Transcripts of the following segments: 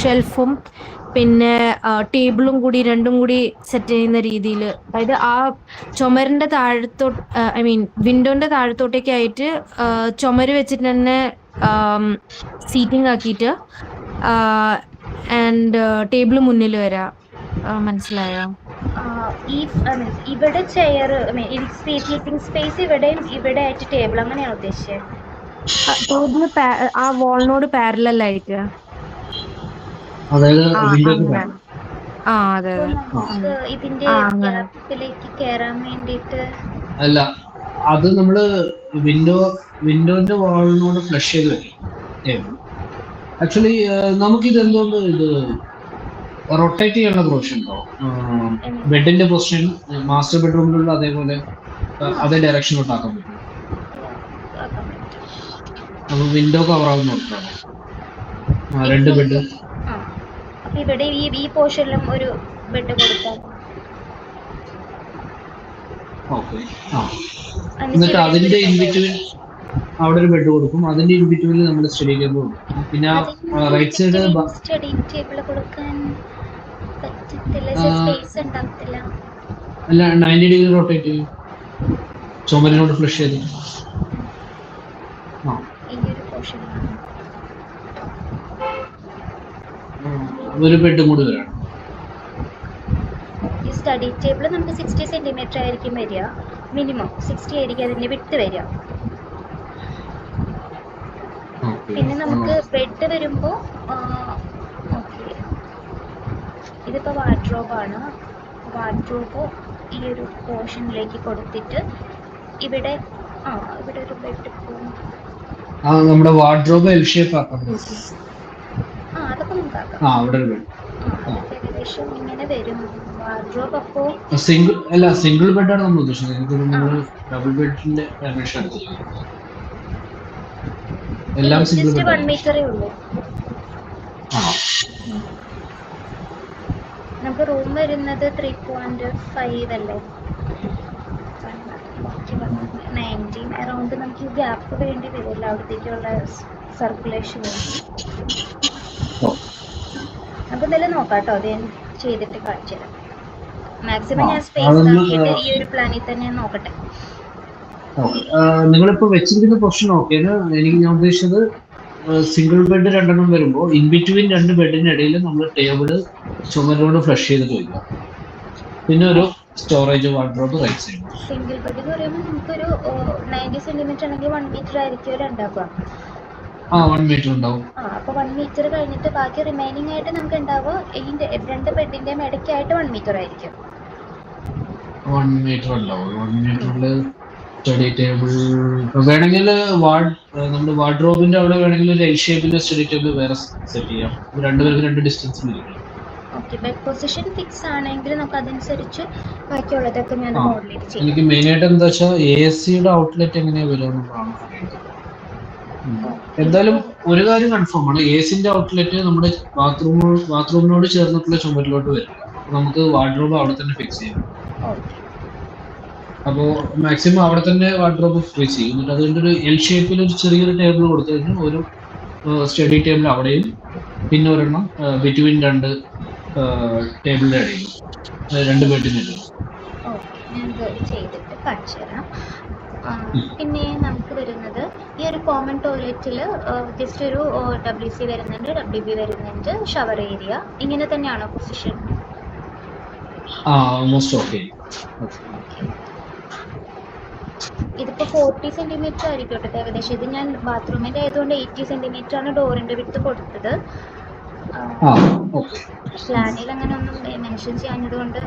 ഷെൽഫും പിന്നെ ടേബിളും കൂടി രണ്ടും കൂടി സെറ്റ് ചെയ്യുന്ന രീതിയിൽ, അതായത് ആ ചുമരിന്റെ താഴത്തോട്ട്, ഐ മീൻ വിൻഡോന്റെ താഴത്തോട്ടേക്കായിട്ട് ചുമര് വെച്ചിട്ട് തന്നെ സീറ്റിംഗ് ആക്കിയിട്ട് ആൻഡ് ടേബിൾ മുന്നിൽ വരാം. മനസ്സിലായോ? ഇവിടെ ചെയർ, സീറ്റിംഗ് സ്പേസ് ഇവിടെയും ഇവിടെ ആയിട്ട് ടേബിൾ, അങ്ങനെയാണ് ഉദ്ദേശിച്ചത്? ആ വാളിനോട് പാരലൽ ആയിട്ട്. അതായത് അതെ നമുക്ക് ഇതിന്റെ ഗ്യാപ്പിലേക്ക് കേറാൻ വേണ്ടിട്ട് അല്ല, അത് നമ്മള് വിൻഡോന്റെ വാളിനോട് ഫ്ലഷ് ചെയ്ത് വരും. ആക്ച്വലി നമുക്കിത് എന്തോന്ന് ഇത് റൊട്ടേറ്റ് ചെയ്യാനുള്ള പ്രൊവിഷൻ ഉണ്ടോ? ബെഡിന്റെ പൊസിഷൻ മാസ്റ്റർ ബെഡ്റൂമിലുള്ള അതേപോലെ അതേ ഡയറക്ഷനിലോട്ട് ആക്കാൻ പറ്റും. അപ്പൊ വിൻഡോ കവർ ആവുന്ന നോക്കാണ്. രണ്ട് ബെഡ് ഇവിടെ ഈ പോർഷനിലും ഒരു ബെഡ് കൊടുക്കാം. ഓക്കെ. എന്നിട്ട് അതിന്റെ ഇൻബിറ്റ്വീൻ അവിടെ ഒരു ബെഡ് കൊടുക്കും. അതിന്റെ ഇൻബിറ്റ്വീനിൽ നമ്മൾ സ്റ്റഡി ടേബിൾ കൊടുക്കും. പിന്നെ റൈറ്റ് സൈഡ് സ്റ്റഡി ടേബിൾ കൊടുക്കാൻ പറ്റത്തില്ല, സ്പേസ് ഉണ്ടാകത്തില്ല. അല്ല, 90 ഡിഗ്രി റൊട്ടേറ്റ് ചെയ്യും ചുമരിനോട് ഫ്ലഷ് ചെയ്ത്. ഒരു ബെഡും കൂടി വരാം. ഈ സ്റ്റഡി ടേബിൾ നമുക്ക് 60 സെന്റിമീറ്റർ ആയിരിക്കും വരിക, മിനിമം 60 ആയിരിക്കും അതിന്റെ വിട്ട് വരിക. പിന്നെ നമുക്ക് ബെഡ് വരുമ്പോ ഇതിപ്പോ വാർഡ്രോബാണ്. വാർഡ്രോബ് ഈ ഒരു പോർഷനിലേക്ക് കൊടുത്തിട്ട് ഇവിടെ ഇവിടെ ഒരു ബെഡ് പോകും. നമ്മുടെ വാർഡ്രോബ് എൽ ഷേപ്പ് ആക്കാം. അതൊക്കെ നമുക്ക് ആക്കാം. അവിടെ ഒരു ബെഡ് ഏകദേശം ഇങ്ങനെ വരും വാർഡ്രോബ്. അപ്പോ സിംഗിൾ ബെഡാണ് നമ്മൾ ഉദ്ദേശിക്കുന്നത്. ഡബിൾ ബെഡിന്റെ ഡയമെൻഷൻ എല്ലാം സിംഗിൾ ബെഡ് 1 മീറ്ററേ ഉള്ളൂ. നമുക്ക് റൂം വരുന്നത് 3.5 അല്ലേ, 19 അറൗണ്ട്. നമുക്ക് ഗ്യാപ്പ് വേണ്ടി വരില്ല അവിടത്തേക്കുള്ള സർക്കുലേഷൻ. നമുക്ക് എന്തായാലും നോക്കാം കേട്ടോ, അത് ചെയ്തിട്ട് കാണിച്ചു തരാം. മാക്സിമം ഞാൻ സ്പേസ് ആക്കിയിട്ട് ഈ ഒരു പ്ലാനിൽ തന്നെ നോക്കട്ടെ. നിങ്ങളിപ്പോ വെച്ചിരിക്കുന്ന പൊസിഷൻ ഓക്കെയാണ്. ഞാൻ ഉദ്ദേശിച്ചത് സിംഗിൾ ബെഡ് 2 വരുമ്പോൾ ഇൻ ബിറ്റ്വീൻ 2 ബെഡിനിടയിൽ നമ്മൾ ടേബിള് ചുമരോട് ഫ്ലഷ് ചെയ്തിട്ട് വയ്ക്കുക. പിന്നെ ഒരു storage wardrobe right side. Single bed എന്ന് പറയുമ്പോൾ നമുക്കൊരു 90 സെന്റിമീറ്റർ ആണെങ്കിൽ 1 മീറ്റർ ആയിരിക്കും ഉണ്ടാവുക. 1 മീറ്റർ ഉണ്ടാവും. അപ്പൊ 1 മീറ്റർ കഴിഞ്ഞിട്ട് ബാക്കി റിമൈനിങ് ആയിട്ട് നമുക്ക് ഉണ്ടാവുക ഈ 2 ബെഡിന്റെയും ഇടയ്ക്കായിട്ട് 1 മീറ്റർ ആയിരിക്കും. 1 മീറ്റർ ഉണ്ടാവും. 1 മീറ്ററില് സ്റ്റഡി ടേബിൾ വേണമെങ്കിൽ നമ്മുടെ വാർഡ്രോബിന്റെ അവിടെ വേണമെങ്കിൽ ഒരു എൽ ഷേപ്പിലെ സ്റ്റഡി ടേബിൾ വേറെ സെറ്റ് ചെയ്യാം. രണ്ടുപേർക്ക് 2 ഡിസ്റ്റൻസിൽ ഇരിക്കും. ബെഡ് പൊസിഷൻ ഫിക്സ് ആണെങ്കിൽ നമുക്ക് അതനുസരിച്ച് ബാക്കിയുള്ളതൊക്കെ ഞാൻ മോഡലിൽ ചെയ്യും. എനിക്ക് മെയിൻ ആയിട്ട് എന്താ വെച്ചാൽ എസിയുടെ ഔട്ട്ലെറ്റ് എങ്ങനെയാ വരുമെന്നാണ് അറിയുന്നത്. എന്തായാലും ഒരു കാര്യം കൺഫേം ആണ്, എസിന്റെ ഔട്ട്ലെറ്റ് നമ്മുടെ ബാത്റൂമിനോട് ചേർന്നിട്ടുള്ള ചുമരിലോട്ട് വരില്ല. നമുക്ക് വാർഡ്രോബ് അവിടെ തന്നെ ഫിക്സ് ചെയ്യാം. അപ്പോൾ മാക്സിമം അവിടെ തന്നെ വാർഡ്രോബ് ഫിക്സ് ചെയ്യും. എന്നിട്ട് അതുകൊണ്ട് ഒരു എൽ ഷേപ്പിൽ ഒരു ചെറിയൊരു ടേബിൾ കൊടുത്തു കഴിഞ്ഞാൽ ഒരു സ്റ്റഡി ടേബിൾ അവിടെയും പിന്നെ ഒരെണ്ണം ബിറ്റ്വീൻ 2 ടേബിളിന്റെ ഇടയിൽ 2 ബെഡിനിടയിൽ. ചെയ്തിട്ട് കാണിച്ചു തരാം. പിന്നെ നമുക്ക് വരുന്നത് ഈ ഒരു കോമൺ ടോയ്ലറ്റിൽ ജസ്റ്റ് ഒരു WC വരുന്നുണ്ട്, WB വരുന്നുണ്ട്, ഷവർ ഏരിയ. ഇങ്ങനെ തന്നെയാണോ പൊസിഷൻ? Almost okay. ഇതിപ്പോ 40 സെന്റിമീറ്റർ ആയിരിക്കും ഏകദേശം. ഇത് ഞാൻ ബാത്റൂമിന്റെ ആയതുകൊണ്ട് 80 സെന്റിമീറ്റർ ആണ് ഡോറിന്റെ വിഡ്ത് കൊടുത്തത്. പ്ലാനിൽ അങ്ങനെ ഒന്നും മെൻഷൻ ചെയ്യാഞ്ഞതുകൊണ്ട്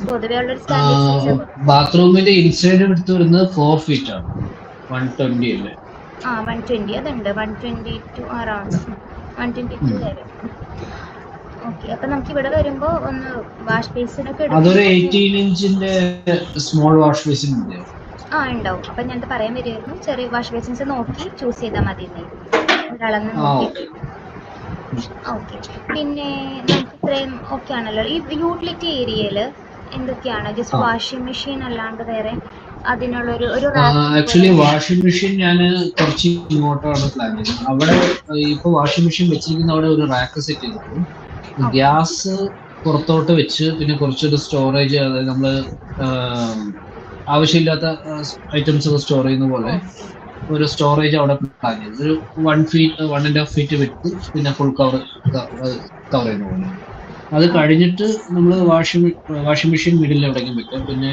പൊതുവെ ഉള്ളൊരു സ്റ്റാൻഡേർഡ്. ബാത്റൂമിന്റെ ഇൻസൈഡ് വിഡ്ത് വരുന്നത് 4 ഫീറ്റ് ആണ്. 120 അല്ലേ? 120 അതുണ്ട്. 122 അറൗണ്ട് 122 വരും. ഓക്കെ. അപ്പൊ നമുക്ക് ഇവിടെ വരുമ്പോ ഒന്ന് വാഷ് ബേസിനൊക്കെ അതൊരു 18 ഇഞ്ചിന്റെ സ്മോൾ വാഷ് ബേസിൻ ഉണ്ട്. ഉണ്ടാവും. അപ്പൊ ഞാൻ പറയാൻ വരുമായിരുന്നു, ചെറിയ വാഷ് ബേസിൻസ് നോക്കി ചൂസ് ചെയ്താൽ മതി. ഒരളന്ന് നോക്കിയിട്ട്. ഓക്കെ. പിന്നെ നമുക്ക് ഇത്രയും ഓക്കെ ആണല്ലോ. ഈ യൂട്ടിലിറ്റി ഏരിയയിൽ എന്തൊക്കെയാണ്? ജസ്റ്റ് വാഷിംഗ് മെഷീൻ അല്ലാണ്ട് വേറെ അതിനുള്ളൊരു ആക്ച്വലി വാഷിംഗ് മെഷീൻ ഞാൻ കുറച്ച് ഇങ്ങോട്ടാണ് പ്ലാൻ ചെയ്യുന്നത്. അവിടെ ഇപ്പൊ വാഷിംഗ് മെഷീൻ വെച്ചിരിക്കുന്ന അവിടെ ഒരു റാക്ക് സെറ്റ് ചെയ്തിട്ടുണ്ട്. ഗ്യാസ് പുറത്തോട്ട് വെച്ച് പിന്നെ കുറച്ചൊരു സ്റ്റോറേജ്, അതായത് നമ്മൾ ആവശ്യമില്ലാത്ത ഐറ്റംസ് ഒക്കെ സ്റ്റോർ ചെയ്യുന്ന പോലെ ഒരു സ്റ്റോറേജ് അവിടെ പ്ലാൻ ചെയ്തു. ഒരു 1.5 feet വിട്ട് പിന്നെ ഫുൾ കവർ ചെയ്യുന്ന പോലെ. അത് കഴിഞ്ഞിട്ട് നമ്മൾ വാഷിംഗ് മെഷീൻ മിഡിൽ എവിടെയെങ്കിലും വെക്കാം. പിന്നെ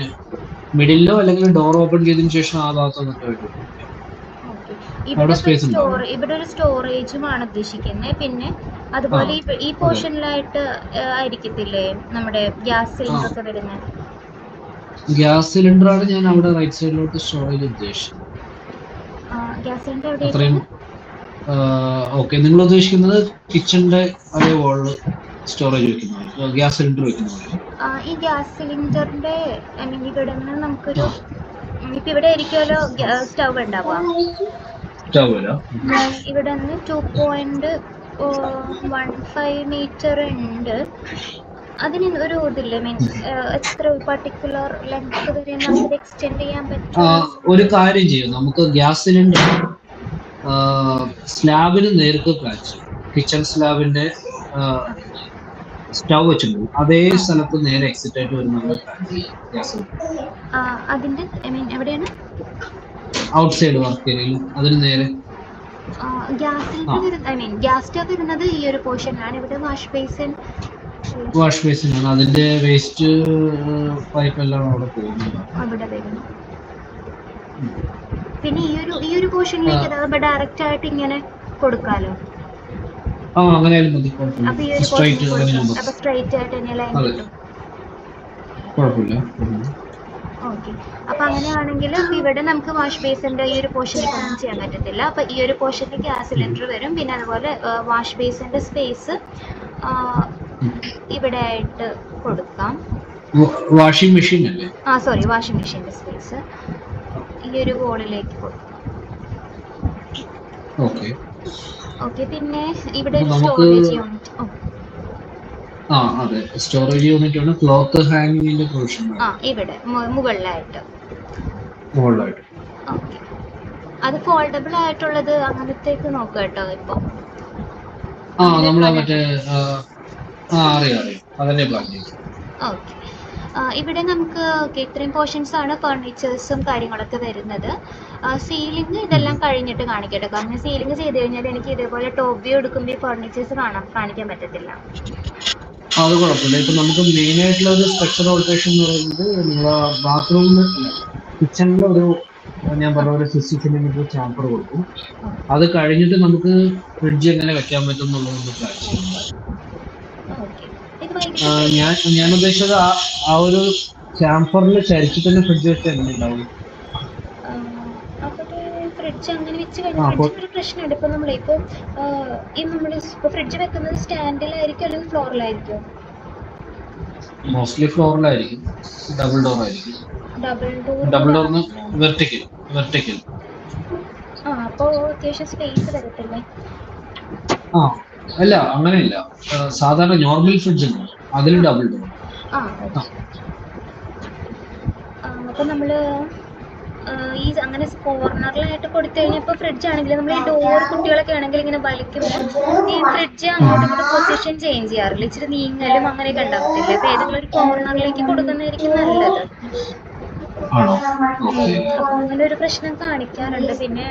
മിഡിലോ അല്ലെങ്കിൽ ഡോർ ഓപ്പൺ ചെയ്തതിനു ശേഷം ആ ഭാഗത്തോ മറ്റോ അവിടെ സ്പേസ് ഉണ്ടാവും. ഇവിടെ ഒരു സ്റ്റോറേജുമാണ് ഉദ്ദേശിക്കുന്നത്. പിന്നെ അതുപോലെ ഈ പോർഷനിലായിട്ട് ആയിരിക്കത്തില്ലേ നമ്മുടെ ഗ്യാസ് സിലിണ്ടർ ഒക്കെ വരുന്നത്? ഗ്യാസ് സിലിണ്ടർ ആണ് ഞാൻ അവിടെ റൈറ്റ് സൈഡിലോട്ട് സ്റ്റോറേജ് ഉദ്ദേശിച്ചത്. ഗ്യാസ് സിലിണ്ടർ അത്രയും ഓക്കെ. നിങ്ങൾ ഉദ്ദേശിക്കുന്നത് കിച്ചണിന്റെ അതേ വാളില് സ്റ്റോറേജ് വെക്കുന്നത്, ഗ്യാസ് സിലിണ്ടർ വെക്കുന്നത്? ഈ ഗ്യാസ് സിലിണ്ടറിന്റെ ഇവിടെ നിന്ന് നമുക്കൊരു ഇപ്പൊ ഇവിടെ ആയിരിക്കുമല്ലോ സ്റ്റവ് ഉണ്ടാവുക. ഇവിടെ നിന്ന് 2.15 മീറ്റർ ഉണ്ട്. അതിന് ഒരു ഇതില്ലേ, മീൻസ് എത്ര പർട്ടിക്കുലർ ലെങ്ത് വരെ നമുക്ക് എക്സ്റ്റെൻഡ് ചെയ്യാൻ പറ്റും? ഒരു കാര്യം ചെയ്യും, നമുക്ക് ഗ്യാസ് സിലിണ്ടർ സ്ലാബിന് നേർക്ക് പ്ലാൻ ചെയ്യും. കിച്ചൺ സ്ലാബിന്റെ സ്റ്റവ് വെച്ചിട്ടുണ്ട്, അതേ സ്ഥലത്ത് നേരെ എക്സിറ്റ് ആയിട്ട് വരുന്ന ഗ്യാസ് അതിന്റെ എവിടെയാണ്? ഔട്ട് സൈഡ് വർക്ക് ഏരിയയിൽ അതിന് നേരെ ഗ്യാസ് സ്റ്റവ് വരുന്നത് ഈ ഒരു പോർഷനിലാണ്. ഇവിടെ വാഷ് ബേസിൻ ആണ്. അതിന്റെ വേസ്റ്റ് പൈപ്പ് എല്ലാം അവിടെ പോകുന്നത് അവിടെ വരുന്നു. പിന്നെ ഈ ഒരു പോർഷനിലേക്ക് ഡയറക്റ്റ് ആയിട്ട് ഇങ്ങനെ കൊടുക്കാലോ? അങ്ങനെയാലും മതി. അപ്പൊ ഈ ഒരു സ്ട്രൈറ്റ് ആയിട്ട് തന്നെ ലൈൻ കിട്ടും. കുഴപ്പമില്ല. ഓക്കെ. അപ്പൊ അങ്ങനെയാണെങ്കിൽ ഇവിടെ നമുക്ക് വാഷ് ബേസിന്റെ ഈ ഒരു പോർഷനിലേക്ക് ഒന്നും ചെയ്യാൻ പറ്റത്തില്ല. അപ്പൊ ഈ ഒരു പോർഷനിൽ ഗ്യാസ് സിലിണ്ടർ വരും. പിന്നെ അതുപോലെ വാഷ് ബേസിന്റെ സ്പേസ് ഇവിടെ ആയിട്ട് കൊടുക്കാം. വാഷിംഗ് മെഷീൻ അല്ലേ? സോറി, വാഷിംഗ് മെഷീന്റെ സ്പേസ് ഈ ഒരു വോളിലേക്ക് കൊടുക്കാം. ഓക്കെ. പിന്നെ ഇവിടെ ഒരു സ്റ്റോറേജ് യൂണിറ്റ്. അതെ, സ്റ്റോറേജ് യൂണിറ്റ് ആണ്. ക്ലോത്ത് ഹാങ്ങിങ്ങിന്റെ പ്രൊവിഷൻ ഇവിടെ മുകളിലായിട്ട്. ഓക്കെ. അത് ഫോൾഡബിൾ ആയിട്ടുള്ളത് അങ്ങനത്തേക്ക് നോക്കാം കേട്ടോ. ഇപ്പൊ നമ്മളെ മറ്റേ അറിയാം അതന്നെ പ്ലാൻ ചെയ്തു. ഓക്കെ. ഇവിടെ നമുക്ക് ഇത്രയും പോർഷൻസ് ആണ് ഫർണിച്ചേഴ്സും കാര്യങ്ങളൊക്കെ വരുന്നത്. സീലിംഗ് ഇതെല്ലാം കഴിഞ്ഞിട്ട് കാണിക്കട്ടെ, കാരണം സീലിംഗ് ചെയ്ത് കഴിഞ്ഞാൽ എനിക്ക് ഇതേപോലെ ടോപ്പ് വ്യൂ എടുക്കുമ്പോൾ ഈ ഫർണിച്ചേഴ്സ് കാണിക്കാൻ പറ്റത്തില്ല. അത് കുഴപ്പമില്ല. ഇപ്പൊ നമുക്ക് മെയിൻ ആയിട്ടുള്ള ഒരു സ്ട്രക്ചർ ഓൾട്ടറേഷൻ എന്ന് പറയുന്നത് നിങ്ങളെ ബാത്റൂമിൽ കിച്ചണിലെ ഒരു ഞാൻ പറഞ്ഞ ഒരു 50 cm ചാമ്പർ കൊടുക്കും. അത് കഴിഞ്ഞിട്ട് നമുക്ക് ഫ്രിഡ്ജ് എങ്ങനെ വെക്കാൻ പറ്റും എന്നുള്ളത് പ്ലാൻ ചെയ്യുന്നത്. ഞാൻ ഉദ്ദേശിച്ചത് ആ ഒരു ചാമ്പറിൽ ചരിച്ചിട്ട് തന്നെ ഫ്രിഡ്ജ് വെച്ചാൽ എങ്ങനെ ഉണ്ടാവും? ഫ്രിഡ്ജ് അങ്ങനെ വെച്ച് കഴിഞ്ഞാൽ ഒരു പ്രശ്നമുണ്ട്. ഇപ്പൊ നമ്മളിപ്പോ ഫ്രിഡ്ജ് വെക്കുന്നത് സ്റ്റാൻഡിലായിരിക്കും അല്ലെങ്കിൽ ഫ്ലോറിലായിരിക്കും? മോസ്റ്റ്ലി ഫ്ലോറിലായിരിക്കും. ഡബിൾ ഡോർ ആയിരിക്കും. ഡബിൾ ഡോറിന് വെർട്ടിക്കൽ. അപ്പോ അത്യാവശ്യം സ്പേസ് വരത്തില്ലേ? അല്ല, അങ്ങനെയില്ല. സാധാരണ നോർമൽ ഫ്രിഡ്ജ് ഉണ്ട്, അതിൽ ഡബിൾ ഡോർ. അപ്പൊ നമ്മള് ഈ അങ്ങനെ കോർണറിലായിട്ട് കൊടുത്തു കഴിഞ്ഞാൽ ഇപ്പൊ ഫ്രിഡ്ജ് ആണെങ്കിൽ നമ്മൾ ഈ ഡോർ കുട്ടികളൊക്കെ ആണെങ്കിൽ ഇങ്ങനെ വലിക്കുമ്പോൾ ഈ ഫ്രിഡ്ജ് അങ്ങോട്ടും ഇങ്ങോട്ട് പൊസിഷൻ ചേഞ്ച് ചെയ്യാറില്ല, ഇച്ചിരി നീങ്ങലും അങ്ങനെയൊക്കെ ഉണ്ടാവത്തില്ല. അപ്പൊ ഏതെങ്കിലും ഒരു കോർണറിലേക്ക് കൊടുക്കുന്നതായിരിക്കും നല്ലത്. അപ്പൊ അങ്ങനെ ഒരു പ്രശ്നം കാണിക്കാറുണ്ട്. പിന്നെ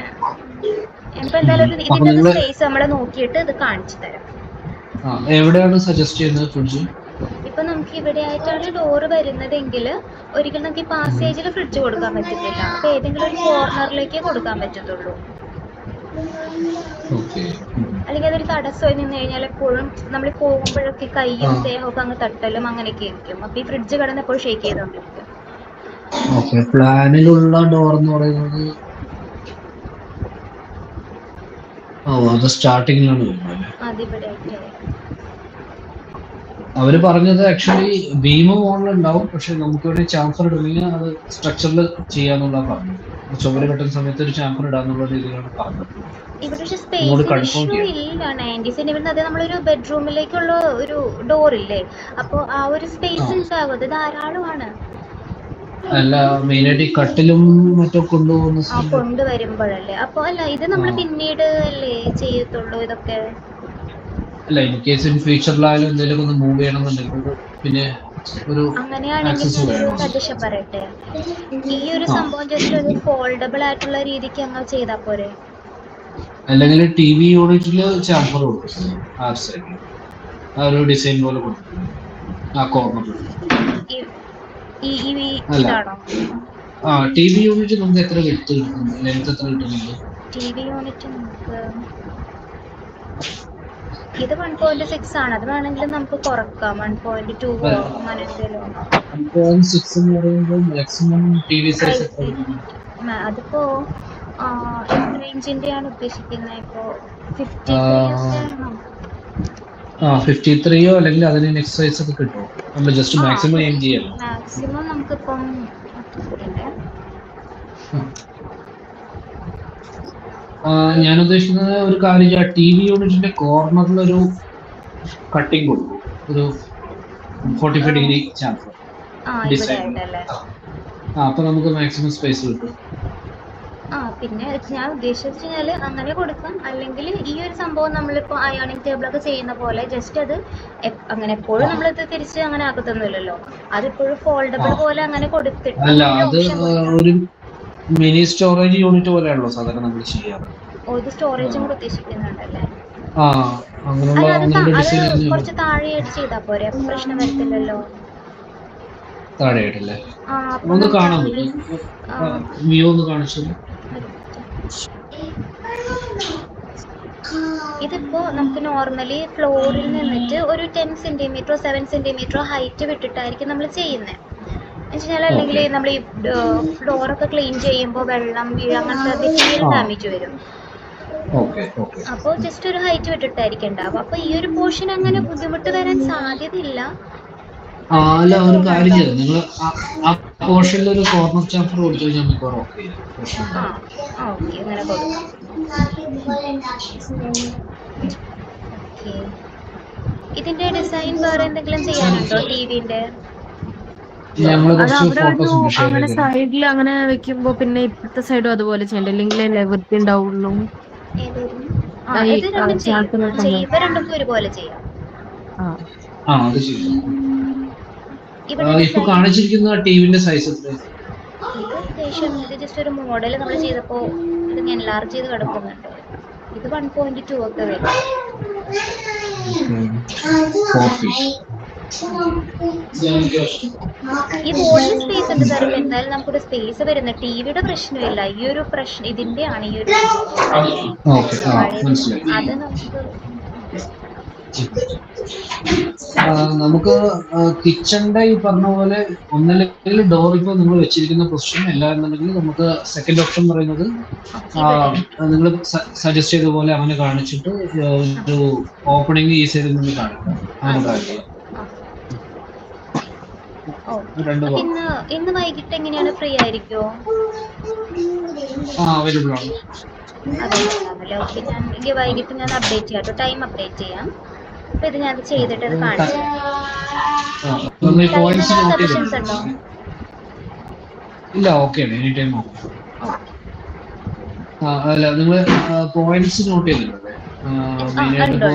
ഇപ്പൊ എന്തായാലും ഇതിന്റെ സ്പേസ് നമ്മളെ നോക്കിയിട്ട് ഇത് കാണിച്ചു തരാം. എവിടെയാണ് സജസ്റ്റ് ചെയ്യുന്നത് ഫ്രിഡ്ജ്? ഇപ്പൊ നമുക്ക് ഇവിടെ ആയിട്ടാണ് ഡോറ് വരുന്നതെങ്കിൽ ഒരിക്കലും നമുക്ക് ഈ പാസേജിൽ ഫ്രിഡ്ജ് കൊടുക്കാൻ പറ്റത്തില്ല. അപ്പൊ ഏതെങ്കിലും ഒരു കോർണറിലേക്ക് കൊടുക്കാൻ പറ്റത്തുള്ളൂ. അല്ലെങ്കിൽ അതൊരു തടസ്സമായി നിന്ന് കഴിഞ്ഞാൽ എപ്പോഴും നമ്മൾ പോകുമ്പോഴൊക്കെ കൈയും ദേഹമൊക്കെ അങ്ങ് തട്ടലും അങ്ങനെയൊക്കെ ആയിരിക്കും. അപ്പൊ ഈ ഫ്രിഡ്ജ് കിടന്ന് എപ്പോഴും ഷേക്ക് ചെയ്തോണ്ടിരിക്കും. പ്ലാനിലുള്ള ഡോർ എന്ന് പറയുന്നത് അത് സ്റ്റാർട്ടിങ്ങിലാണ് വരുന്നത്. അതിവിടെ അവര് പറഞ്ഞത് ആക്ച്വലി ബീമ് മുകളിലുണ്ടാവും, പക്ഷെ നമുക്ക് വേണ്ടി ചാംഫർ ഇടണമെങ്കിൽ അത് സ്ട്രക്ചറിൽ ചെയ്യാന്നുള്ള പറഞ്ഞു. ചുവര് കെട്ടുന്ന സമയത്ത് ഒരു ചാംഫർ ഇടാന്നുള്ള രീതിയിലാണ് പറഞ്ഞത്. ഇവിടെ സ്പേസ് ഇഷ്യൂ ഇല്ല. 90 സെന്റിമീറ്റർ നമ്മളൊരു ബെഡ്റൂമിലേക്കുള്ള ഒരു ഡോർ ഇല്ലേ, അപ്പൊ ആ ഒരു സ്പേസ് ഉണ്ടാവും. അത് ധാരാളമാണ്. അല്ല, മെയിനായിട്ട് ഈ കട്ടിലും മറ്റും കൊണ്ടുവരുമ്പോഴല്ലേ. അപ്പൊ അല്ല, ഇത് നമ്മൾ പിന്നീട് അല്ലേ ചെയ്യത്തുള്ളൂ ഇതൊക്കെ? അല്ല ഇൻ കേസ് ഇൻ ഫ്യൂച്ചറിലായാലും എന്തെങ്കിലും ഒന്ന് മൂവ് ചെയ്യണമെന്നുണ്ടെങ്കിൽ പിന്നെ ഒരു അങ്ങനെയാണെങ്കിൽ ആക്സസ് ഞാനൊരു വേണം. സജഷൻ പറയട്ടെ, ഈ ഒരു ആ സംഭവം ജസ്റ്റ് ഒരു ഫോൾഡബിൾ ആയിട്ടുള്ള രീതിക്ക് അങ്ങ് ചെയ്താൽ പോരെ? അല്ലെങ്കിൽ ടി വി യൂണിറ്റിൽ ചാമ്പർ കൊടുക്കും ആ സൈഡിൽ, ആ ഒരു ഡിസൈൻ പോലെ കൊടുക്കും ആ കോർണറിൽ. ഈ ഈ ഈ അല്ല ഇതാണോ ടി വി യൂണിറ്റ് നമുക്ക് എത്ര വിട്ട് കിട്ടും, ലെങ്ത് എത്ര കിട്ടുന്നുണ്ട്? T V unit? നമുക്ക് ഇത് 1.6 ആണ്, അത് വേണമെങ്കിൽ നമുക്ക് കുറക്കാം 1.2 അങ്ങനെ എന്തെങ്കിലും. 1.6 എന്ന് പറയുമ്പോൾ മാക്സിമം ടി വി സൈസ് എത്ര കിട്ടും? അതിപ്പോ എത്ര ഇഞ്ചിന്റെയാണ് ഉദ്ദേശിക്കുന്നത്? ഇപ്പോ 53 ഒക്കെ ആണോ? 53 അല്ലെങ്കിൽ അതിന് നെക്സ്റ്റ് സൈസ് ഒക്കെ കിട്ടുമോ? നമ്മൾ ജസ്റ്റ് മാക്സിമം എയിം ചെയ്യല്ലോ. മാക്സിമം നമുക്കിപ്പം ഞാൻ ഉദ്ദേശിക്കുന്നത് ഒരു കാര്യം, ടി വി യൂണിറ്റിന്റെ കോർണറിൽ ഒരു കട്ടിങ് കൊടുക്കും, ഒരു 45 ഡിഗ്രി ചാമ്പർ ഇവിടെ ഡിസൈൻ. ആയിട്ടല്ലേ? അപ്പൊ നമുക്ക് മാക്സിമം സ്പേസ് കിട്ടും. പിന്നെ ഞാൻ ഉദ്ദേശിച്ചാൽ അങ്ങനെ കൊടുക്കാം, അല്ലെങ്കിൽ ഈ ഒരു സംഭവം നമ്മളിപ്പോൾ അയോണിക് ടേബിളൊക്കെ ചെയ്യുന്ന പോലെ ജസ്റ്റ് അത് അങ്ങനെ എപ്പോഴും നമ്മളിത് തിരിച്ച് അങ്ങനെ ആക്കത്തൊന്നുമില്ലല്ലോ, അതിപ്പോഴും ഫോൾഡബിൾ പോലെ അങ്ങനെ കൊടുത്തിട്ട് അല്ല അത് ഓപ്ഷൻ കൊടുക്കാം. ഒരു മിനി സ്റ്റോറേജ് യൂണിറ്റ് പോലെയാണല്ലോ സാധാരണ നമ്മൾ ചെയ്യാറ്. ഇത് സ്റ്റോറേജും കൂടെ ഉദ്ദേശിക്കുന്നുണ്ടല്ലേ? അങ്ങനെയുള്ള അല്ല, അത് ഡിസൈൻ കുറച്ച് താഴെയായിട്ട് ചെയ്താൽ പോരെ? അപ്പൊ പ്രശ്നം വരത്തില്ലല്ലോ. താഴെയായിട്ടല്ലേ? അപ്പൊ ഒന്ന് നമുക്ക് കാണാൻ പറ്റും, വ്യൂ ഒന്ന് കാണിച്ചു. ഇതിപ്പോ നമുക്ക് നോർമലി ഫ്ലോറിൽ നിന്നിട്ട് ഒരു 10 സെന്റിമീറ്ററോ 7 സെന്റിമീറ്ററോ ഹൈറ്റ് വിട്ടിട്ടായിരിക്കും നമ്മൾ ചെയ്യുന്നത്. എന്നുവെച്ചാൽ അല്ലെങ്കിൽ നമ്മൾ ഈ ഫ്ലോറൊക്കെ ക്ലീൻ ചെയ്യുമ്പോൾ വെള്ളം വീഴ അങ്ങനത്തെ മെറ്റീരിയൽ ഡാമേജ് വരും. അപ്പോൾ ജസ്റ്റ് ഒരു ഹൈറ്റ് വിട്ടിട്ടായിരിക്കും ഉണ്ടാവുക. അപ്പൊ ഈ ഒരു പോർഷൻ അങ്ങനെ ബുദ്ധിമുട്ട് വരാൻ സാധ്യതയില്ല. അല്ല ഒരു കാര്യം ചെയ്തു, നിങ്ങൾ ആ പോർഷനിൽ ഒരു കോർണർ ചാമ്പർ കൊടുത്തു കഴിഞ്ഞാൽ നമുക്ക് ഓക്കെ അങ്ങനെ കൊടുക്കാം. ഇതിന്റെ ഡിസൈൻ വേറെ എന്തെങ്കിലും ചെയ്യാനുണ്ടോ ടിവിന്റെ? അങ്ങനെ സൈഡിൽ അങ്ങനെ വെക്കുമ്പോ പിന്നെ ഇപ്പത്തെ സൈഡും അതുപോലെ ചെയ്യണ്ട, അല്ലെങ്കിൽ വൃത്തി ഉണ്ടാവുള്ളൂ. രണ്ടും ഒരുപോലെ ചെയ്യാം. ഇപ്പൊ കാണിച്ചിരിക്കുന്ന ടിവിന്റെ സൈസ് ഇത് ജസ്റ്റ് ഒരു മോഡൽ നമ്മൾ ചെയ്തപ്പോ ഇത് എൻലാർജ് ചെയ്ത് കിടക്കുന്നുണ്ട്. ഇത് 1.2 ഒക്കെ വരും. ഈ ബോർഡിൽ സ്പേസ് ഉണ്ട് സാർ. എന്തായാലും നമുക്കൊരു സ്പേസ് വരുന്ന ടിവിയുടെ പ്രശ്നമില്ല. ഈ ഒരു പ്രശ്നം ഇതിന്റെ ആണ്. ഈ ഒരു അത് നമുക്ക് കിച്ചണിന്റെ ഈ പറഞ്ഞ പോലെ ഒന്നല്ലെങ്കിൽ ഡോർ ഇപ്പൊ നിങ്ങൾ വെച്ചിരിക്കുന്ന പൊസിഷൻ, എല്ലാന്നുണ്ടെങ്കിൽ നമുക്ക് സെക്കൻഡ് ഓപ്ഷൻ പറയുന്നത് നിങ്ങൾ സജസ്റ്റ് ചെയ്ത പോലെ അങ്ങനെ കാണിച്ചിട്ട് ഒരു ഓപ്പണിംഗ് ഈ സൈഡിൽ നിന്ന് കാണിക്കാം. അങ്ങനെ കാണിക്കാം. ഇന്ന് വൈകിട്ട് എങ്ങനെയാണ്? ഫ്രീ ആയിരിക്കുമോ? അവൈലബിൾ ആണ്. ഞാൻ വൈകിട്ട് ഞാൻ അപ്ഡേറ്റ് ചെയ്യാം, ടൈം അപ്ഡേറ്റ് ചെയ്യാം. അപ്പൊ ഇത് ഞാൻ ചെയ്തിട്ട് അത് കാണിച്ചു. സജഷൻസ് ഉണ്ടോ? ഇല്ല, ഓക്കെ എനി ടൈം ഓക്കെ. അല്ല നിങ്ങൾ പോയിന്റ്സ് നോട്ട് ചെയ്തിട്ടുണ്ടല്ലേ? മെയിനായിട്ട് ഇപ്പോ